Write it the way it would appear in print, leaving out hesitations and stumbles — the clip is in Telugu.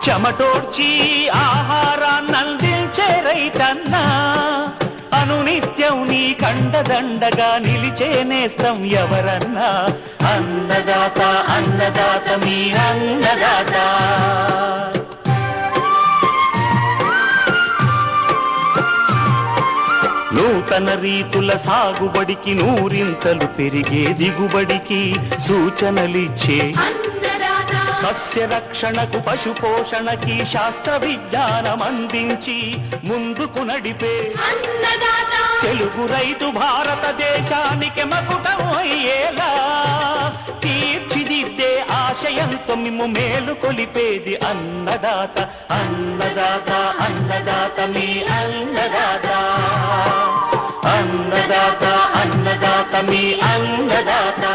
చెమటోడ్చి ఆహారాన్నందించే రైతన్నా, అనునిత్యం నీ కండదండగా నిలిచే నేస్తం ఎవరన్నా. అన్నదాత అన్నదాత మీ అన్నదాత. నూతన రీతుల సాగుబడికి, నూరింతలు పెరిగే దిగుబడికి సూచనలిచ్చే సస్య రక్షణకు, పశు పోషణకి శాస్త్ర విజ్ఞానం అందించి ముందుకు నడిపే తెలుగు రైతు భారతదేశానికి మకుటం అయ్యేలా తీర్చిదిద్దే ఆశయంతో మిమ్ము మేలు కొలిపేది అన్నదాత. అన్నదాత అన్నదాత మీ అన్నదాత. అన్నదాత అన్నదాత మీ అన్నదాత.